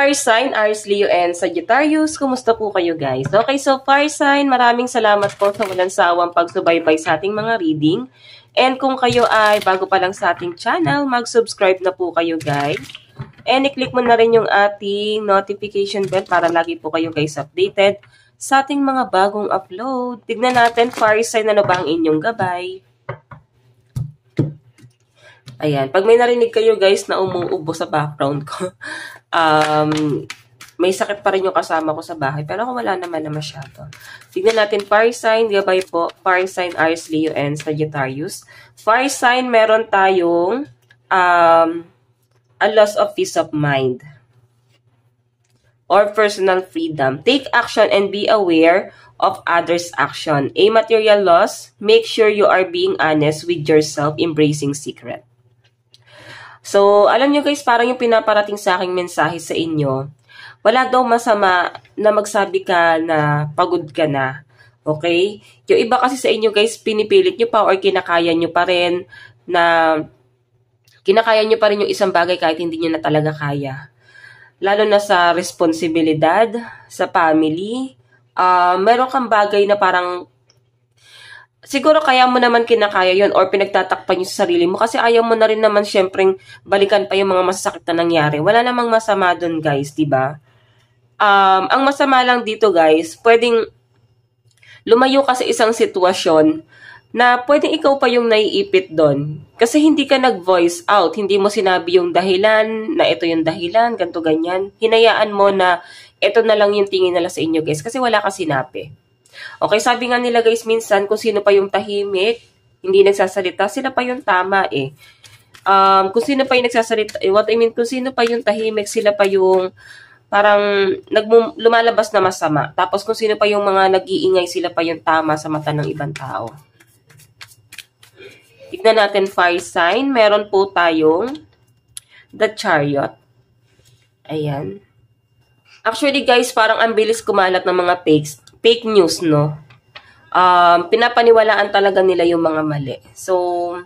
fire sign, Aries, Leo, and Sagittarius. Kumusta po kayo guys? Okay, so fire sign, maraming salamat po sa walang sawang pagsubaybay sa ating mga reading. And kung kayo ay bago pa lang sa ating channel, mag-subscribe na po kayo guys. And i-click mo na rin yung ating notification bell para lagi po kayo guys updated sa ating mga bagong upload. Tignan natin, fire sign, ano ba ang inyong gabay? Ayan, pag may narinig kayo guys na umuubo sa background ko, may sakit pa rin yung kasama ko sa bahay. Pero ako wala naman na masyado. Tignan natin, fire sign, gabay po, fire sign, Aries, Leo, and Sagittarius. Fire sign, meron tayong a loss of peace of mind or personal freedom. Take action and be aware of others' action. A material loss, make sure you are being honest with yourself, embracing secret. So, alam nyo guys, parang yung pinaparating sa aking mensahe sa inyo, wala daw masama na magsabi ka na pagod ka na. Okay? Yung iba kasi sa inyo guys, pinipilit nyo pa or kinakaya nyo pa rin yung isang bagay kahit hindi nyo na talaga kaya. Lalo na sa responsibilidad, sa family, meron kang bagay na parang siguro kaya mo naman kinakaya yon or pinagtatakpan yung sarili mo kasi ayaw mo na rin naman syempreng balikan pa yung mga masasakit na nangyari. Wala namang masama doon guys, diba? Ang masama lang dito guys, pwedeng lumayo ka sa isang sitwasyon na pwedeng ikaw pa yung naiipit doon. Kasi hindi ka nag-voice out, hindi mo sinabi yung dahilan, na ito yung dahilan, ganto ganyan. Hinayaan mo na ito na lang yung tingin nila sa inyo guys kasi wala ka sinabi. Okay, sabi nga nila guys, minsan kung sino pa yung tahimik, hindi nagsasalita, sila pa yung tama eh. Kung sino pa yung nagsasalita, kung sino pa yung tahimik, sila pa yung parang lumalabas na masama. Tapos kung sino pa yung mga nag-iingay, sila pa yung tama sa mata ng ibang tao. Tignan natin fire sign, meron po tayong the Chariot. Ayan. Actually guys, parang ang bilis kumalat ng mga fake news, no? Pinapaniwalaan talaga nila yung mga mali. So,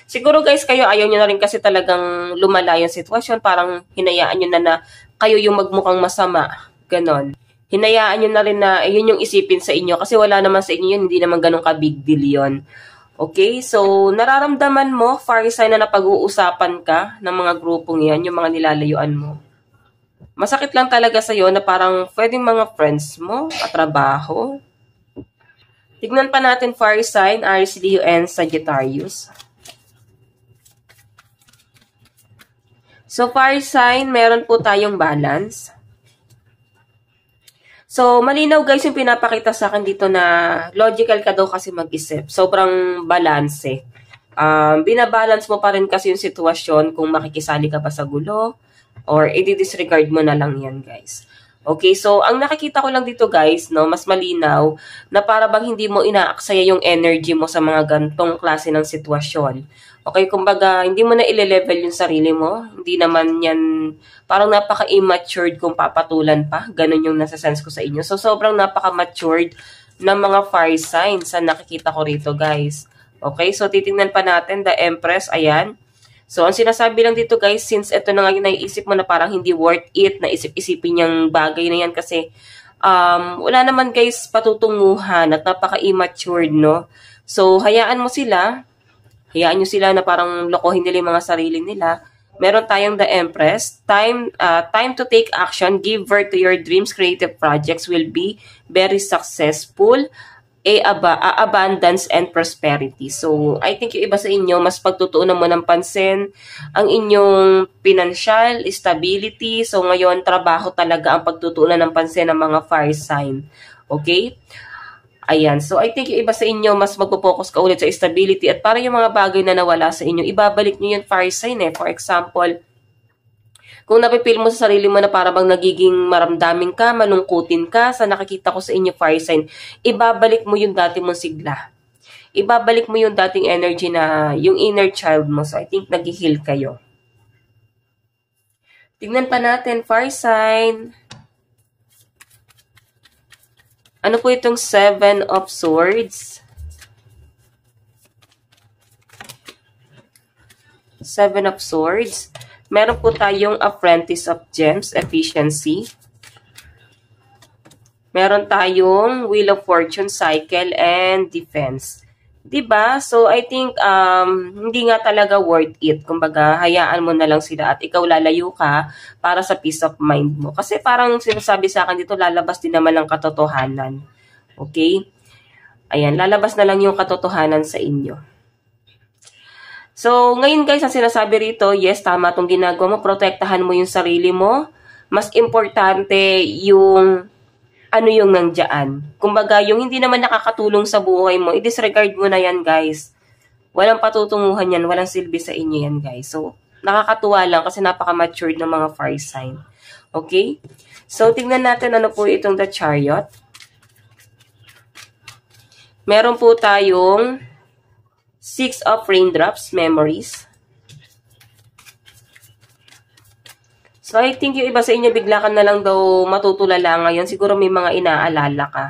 siguro guys, kayo ayaw nyo na rin kasi talagang lumala yung sitwasyon. Parang hinayaan nyo na kayo yung magmukhang masama. Ganon. Hinayaan nyo na rin na yun yung isipin sa inyo. Kasi wala naman sa inyo yun, hindi naman ganun ka-big deal yun. Okay? So, nararamdaman mo, fire sign na napag-uusapan ka ng mga grupong yan, yung mga nilalayuan mo. Masakit lang talaga sa'yo na parang pwedeng mga friends mo, katrabaho. Tignan pa natin fire sign, Aries, Leo, and Sagittarius. So, fire sign, meron po tayong balance. So, malinaw guys yung pinapakita sa akin dito na logical ka daw kasi mag-isip. Sobrang balance eh. Binabalance mo pa rin kasi yung sitwasyon kung makikisali ka pa sa gulo. Or i-disregard mo na lang yan, guys. Okay, so ang nakikita ko lang dito, guys, no, mas malinaw na para bang hindi mo inaaksaya yung energy mo sa mga gantong klase ng sitwasyon. Okay, kumbaga, hindi mo na ile-level yung sarili mo. Hindi naman yan, parang napaka-immatured kung papatulan pa. Ganun yung nasa-sense ko sa inyo. So, sobrang napaka-matured ng mga fire signs sa nakikita ko rito, guys. Okay, so titingnan pa natin, the Empress, ayan. So, ang sinasabi lang dito guys, since ito na nga yung naiisip mo na parang hindi worth it, na isip-isipin yung bagay na yan kasi wala naman guys patutunguhan at napaka-immatured, no? So, hayaan nyo sila na parang lokohin nila yung mga sarili nila. Meron tayong the Empress, time to take action, give birth to your dreams, creative projects will be very successful. Abundance and prosperity. So, I think yung iba sa inyo, mas pagtutuunan mo ng pansin ang inyong financial stability. So, ngayon, trabaho talaga ang pagtutuunan ng pansin ng mga fire sign. Okay? Ayan. So, I think yung iba sa inyo, mas magpo-focus ka ulit sa stability at para yung mga bagay na nawala sa inyo, ibabalik nyo yung fire sign eh. For example, kung napipil mo sa sarili mo na para bang nagiging maramdamin ka, malungkutin ka, sa nakikita ko sa inyo fire sign, ibabalik mo yung dati mong sigla. Ibabalik mo yung dating energy na yung inner child mo. So, I think nag-heal kayo. Tingnan pa natin, fire sign. Ano po itong 7 of Swords? 7 of Swords. Meron po tayong Apprentice of Gems, Efficiency. Meron tayong Wheel of Fortune, Cycle, and Defense. Diba? So, I think, hindi nga talaga worth it. Kumbaga, hayaan mo na lang sila at ikaw lalayo ka para sa peace of mind mo. Kasi parang sinasabi sa akin dito, lalabas din naman ang katotohanan. Okay? Ayan, lalabas na lang yung katotohanan sa inyo. So, ngayon guys, ang sinasabi rito, yes, tama itong ginagawa mo. Protektahan mo yung sarili mo. Mas importante yung ano yung nandiyan. Kumbaga, yung hindi naman nakakatulong sa buhay mo, i-disregard mo na yan, guys. Walang patutunguhan yan, walang silbi sa inyo yan, guys. So, nakakatuwa lang kasi napaka-matured ng mga fire sign. Okay? So, tingnan natin ano po itong The Chariot. Meron po tayong 6 of Raindrops, Memories. So, I think yung iba sa inyo, bigla ka na lang daw matutulala ngayon. Siguro may mga inaalala ka.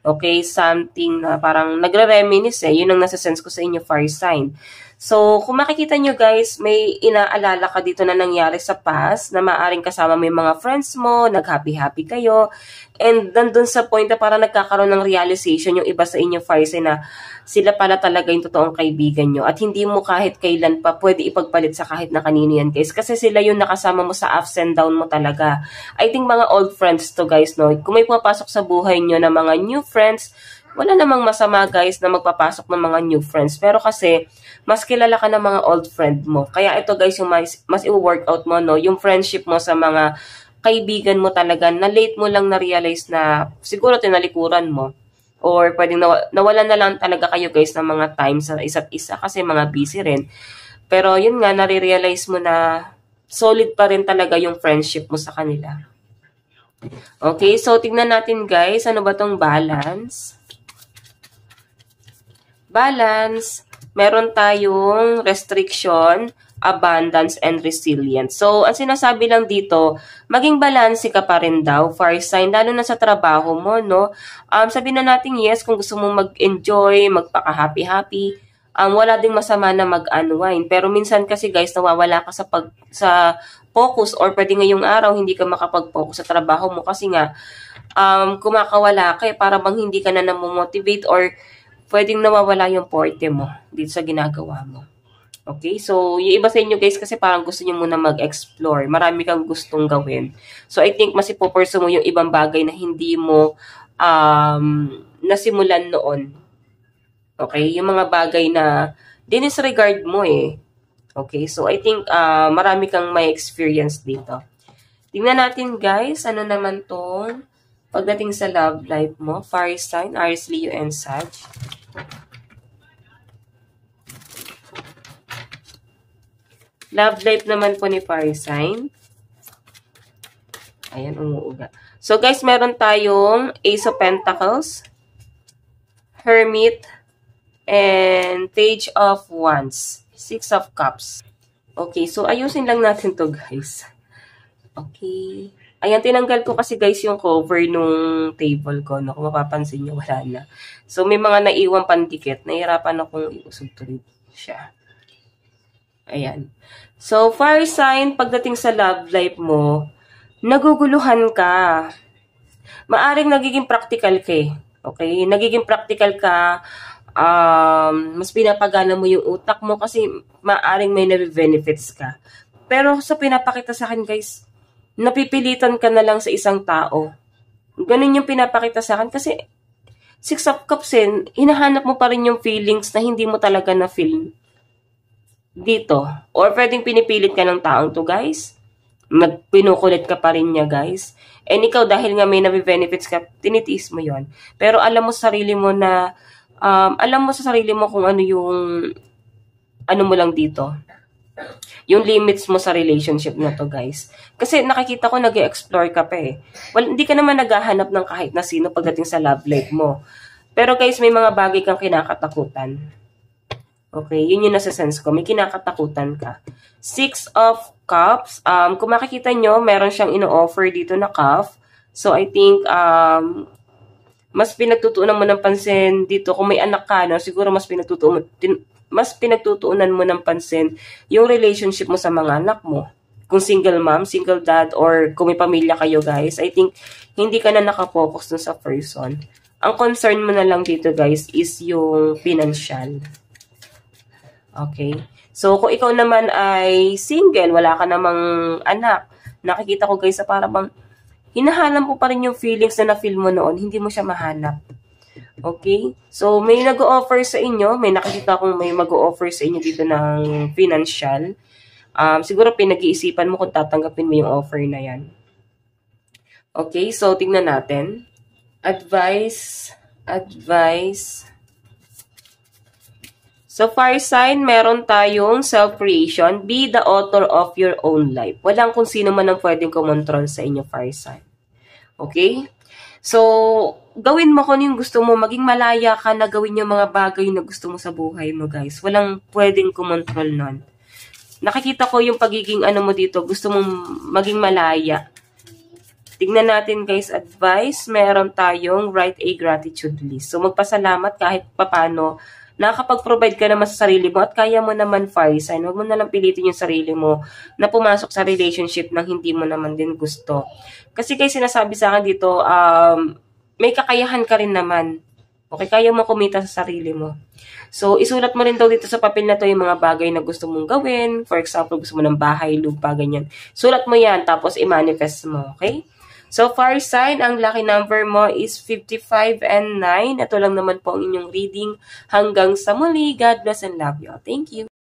Okay? Something na parang nagre-reminisce eh. Yun ang nasa sense ko sa inyo, fire sign. So, kung makikita nyo guys, may inaalala ka dito na nangyari sa past na maaaring kasama mo yung mga friends mo, nag-happy-happy kayo. And nandun sa point na parang nagkakaroon ng realization yung iba sa inyo, fire sign, na sila pala talaga yung totoong kaibigan nyo. At hindi mo kahit kailan pa pwede ipagpalit sa kahit na kanino yan, guys. Kasi sila yung nakasama mo sa ups and down mo talaga. I think mga old friends to, guys, no? Kung may pumapasok sa buhay nyo na mga new friends, wala namang masama, guys, na magpapasok ng mga new friends. Pero kasi, mas kilala ka ng mga old friend mo. Kaya ito, guys, yung mas i-workout mo, no? Yung friendship mo sa mga kaibigan mo talaga, na late mo lang na-realize na siguro tinalikuran mo. Or pwedeng nawalan na lang talaga kayo guys ng mga time sa isa't isa kasi mga busy rin. Pero yun nga, nare-realize mo na solid pa rin talaga yung friendship mo sa kanila. Okay, so tignan natin guys, ano ba tong balance? Balance, meron tayong restriction, abundance, and resilience. So, ang sinasabi lang dito, maging balanse ka pa rin daw, fire sign, lalo na sa trabaho mo, no? Sabihin na natin, yes, kung gusto mong mag-enjoy, magpaka-happy-happy, wala ding masama na mag-unwind. Pero minsan kasi, guys, nawawala ka sa focus or pwede ngayong araw, hindi ka makapag-focus sa trabaho mo kasi nga, kumakawala ka, para bang hindi ka na namomotivate or pwedeng nawawala yung forte mo dito sa ginagawa mo. Okay, so yung iba sa inyo guys kasi parang gusto nyo muna mag-explore. Marami kang gustong gawin. So I think mas ipopursue mo yung ibang bagay na hindi mo nasimulan noon. Okay, yung mga bagay na dinisregard mo eh. Okay, so I think marami kang may experience dito. Tingnan natin guys, ano naman tong pagdating sa love life mo. Fire sign, Aries, Leo, and Sag. Love life naman po ni fire sign. Ayan, umuuga. So, guys, meron tayong Ace of Pentacles, Hermit, and Page of Wands, 6 of Cups. Okay, so ayusin lang natin to guys. Okay. Ayan, tinanggal ko kasi, guys, yung cover nung table ko. No? Kung mapapansin nyo, wala na. So, may mga naiwang pandikit. Nahirapan akong iusog tuloy siya. Ayan. So, fire sign, pagdating sa love life mo, naguguluhan ka. Maaring nagiging practical ka eh. Okay? Nagiging practical ka, mas pinapagana mo yung utak mo kasi maaring may nabe-benefits ka. Pero sa pinapakita sa akin, guys, napipilitan ka na lang sa isang tao. Ganun yung pinapakita sa akin kasi 6 of Cups hinahanap mo pa rin yung feelings na hindi mo talaga na-feel dito. Or pwedeng pinipilit ka ng taong to, guys. Pinukulit ka pa rin niya, guys. And ikaw, dahil nga may nabe-benefits ka, tinitiis mo yon. Pero alam mo sa sarili mo na, alam mo sa sarili mo kung ano yung, ano mo lang dito. Yung limits mo sa relationship na to, guys. Kasi nakikita ko nag-explore ka pa eh. Well, hindi ka naman naghahanap ng kahit na sino pagdating sa love life mo. Pero guys, may mga bagay kang kinakatakutan. Okay, yun yung nasa sense ko. May kinakatakutan ka. 6 of Cups. Kung makikita nyo, meron siyang ino-offer dito na cup. So, I think, mas pinagtutuunan mo ng pansin dito. Kung may anak ka, no, siguro mas pinagtutuunan mo ng pansin yung relationship mo sa mga anak mo. kung single mom, single dad, or kung may pamilya kayo guys, I think hindi ka na nakafocus dun sa person. Ang concern mo na lang dito guys is yung financial. Okay? So, kung ikaw naman ay single, wala ka namang anak, nakikita ko guys sa para bang hinahanap mo pa rin yung feelings na na-feel mo noon, hindi mo siya mahanap. Okay? So, may nag-o-offer sa inyo, may nakikita kong may mag-o-offer sa inyo dito ng financial. Siguro pinag-iisipan mo kung tatanggapin mo yung offer na yan. Okay? So, tingnan natin. Advice. So, fire sign, meron tayong self-creation. Be the author of your own life. Walang kung sino man ang pwedeng kumontrol sa inyo, fire sign. Okay? So, gawin mo kung yung gusto mo. Maging malaya ka na gawin yung mga bagay na gusto mo sa buhay mo, guys. Walang pwedeng kumontrol nun. Nakikita ko yung pagiging ano mo dito. Gusto mong maging malaya. Tingnan natin, guys, advice. Meron tayong write a gratitude list. So, magpasalamat kahit papano. Nakakapag-provide ka naman sa sarili mo at kaya mo naman, fire sign. Huwag mo nalang pilitin yung sarili mo na pumasok sa relationship nang hindi mo naman din gusto. Kasi kayo sinasabi sa akin dito, may kakayahan ka rin naman. Okay, kaya mo kumita sa sarili mo. So, isulat mo rin daw dito sa papel na to yung mga bagay na gusto mong gawin. For example, gusto mo ng bahay, lupa, ganyan. Sulat mo yan, tapos i-manifest mo. Okay? So, fire sign, ang lucky number mo is 55 and 9. Ito lang naman po ang inyong reading. Hanggang sa muli, God bless and love you. Thank you.